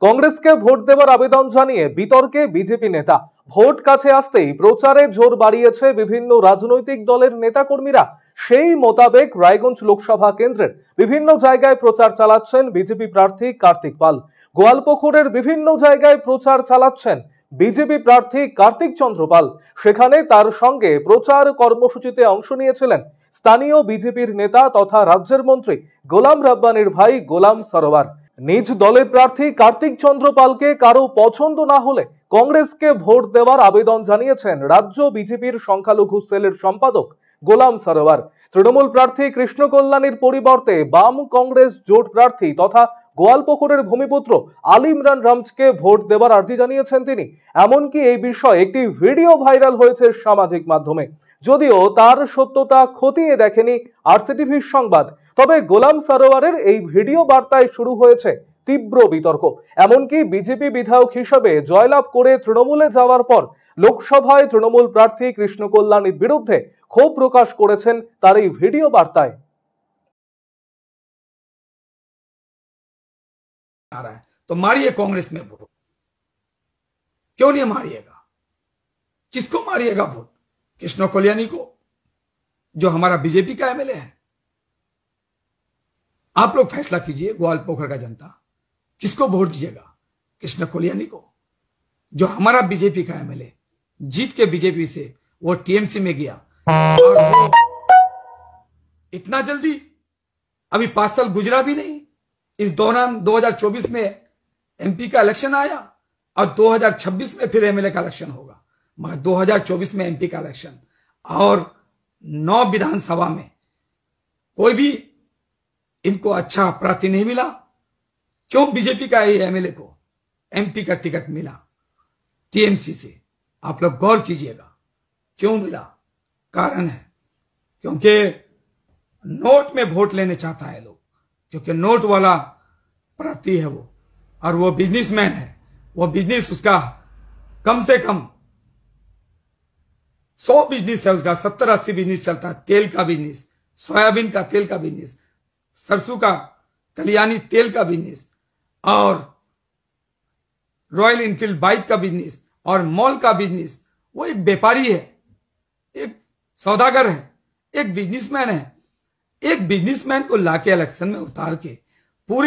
কংগ্রেসকে ভোট দেওয়ার আবেদন জানিয়ে বিতর্কে বিজেপি নেতা। ভোট কাছে আসতেই প্রচারে জোর বাড়িয়েছে বিভিন্ন রাজনৈতিক দলের নেতাকর্মীরা। সেই মোতাবেক রায়গঞ্জ লোকসভা কেন্দ্রের বিভিন্ন জায়গায় প্রচার চালাচ্ছেন বিজেপি প্রার্থী কার্তিক পাল। গোয়ালপুকুরের বিভিন্ন জায়গায় প্রচার চালাচ্ছেন বিজেপি প্রার্থী কার্তিক চন্দ্র পাল। সেখানে তার সঙ্গে প্রচার কর্মসূচিতে অংশ নিয়েছিলেন স্থানীয় বিজেপির নেতা তথা রাজ্যের মন্ত্রী গোলাম রাব্বানির ভাই গোলাম সরোয়ার। নিজ দলের প্রার্থী কার্তিক চন্দ্র পালকে কারো পছন্দ না হলে কংগ্রেসকে ভোট দেওয়ার আবেদন জানিয়েছেন রাজ্য বিজেপির সংখ্যালঘু সেলের সম্পাদক গোলাম সরোয়ার। তৃণমূল প্রার্থী কৃষ্ণ কল্যাণীর পরিবর্তে বাম কংগ্রেস জোট প্রার্থী তথা গোয়ালপুকুরের ভূমিপুত্র আলী ইমরান রামজকে ভোট দেওয়ার আর্জি জানিয়েছেন তিনি। এমনকি এই বিষয়ে একটি ভিডিও ভাইরাল হয়েছে সামাজিক মাধ্যমে। যদিও তার সত্যতা খতিয়ে দেখেনি আরসিটিভির সংবাদ, তবে গোলাম সরোয়ারের এই ভিডিও বার্তায় শুরু হয়েছে তীব্র বিতর্ক। এমনকি বিজেপি বিধায়ক হিসেবে জয়লাভ করে তৃণমূলে যাওয়ার পর লোকসভায় তৃণমূল প্রার্থী কৃষ্ণ কল্যাণীর বিরুদ্ধে ক্ষোভ প্রকাশ করেছেন তার এই ভিডিও বার্তায়। आ रहा है तो मारिए कांग्रेस में वोट, क्यों नहीं मारिएगा? किसको मारिएगा वोट? कृष्ण कल्याणी को, जो हमारा बीजेपी का एमएलए है। आप लोग फैसला कीजिए, ग्वालपोखर का जनता, किसको वोट दीजिएगा? कृष्ण कल्याणी को, जो हमारा बीजेपी का एमएलए जीत के बीजेपी से वो टीएमसी में गया, और वो इतना जल्दी अभी 5 साल गुजरा भी नहीं। इस दौरान 2024 में एमपी का इलेक्शन आया और 2026 में फिर एमएलए का इलेक्शन होगा, मगर 2024 में एमपी का इलेक्शन और 9 विधानसभा में कोई भी इनको अच्छा प्रार्थी नहीं मिला। क्यों बीजेपी का ये एमएलए को एमपी का टिकट मिला टीएमसी से? आप लोग गौर कीजिएगा क्यों मिला। कारण है क्योंकि नोट में वोट लेने चाहता है लोग, क्योंकि नोट वाला प्रार्थी है वो, और वो बिजनेसमैन है। वो बिजनेस उसका कम से कम 100 बिजनेस है उसका, 70-80 बिजनेस चलता है। तेल का बिजनेस, सोयाबीन का तेल का बिजनेस, सरसों का कल्याणी तेल का बिजनेस, और रॉयल इनफील्ड बाइक का बिजनेस, और मॉल का बिजनेस। वो एक व्यापारी है, एक सौदागर है, एक बिजनेसमैन है। एक बिजनेसमैन को लाके इलेक्शन में उतार के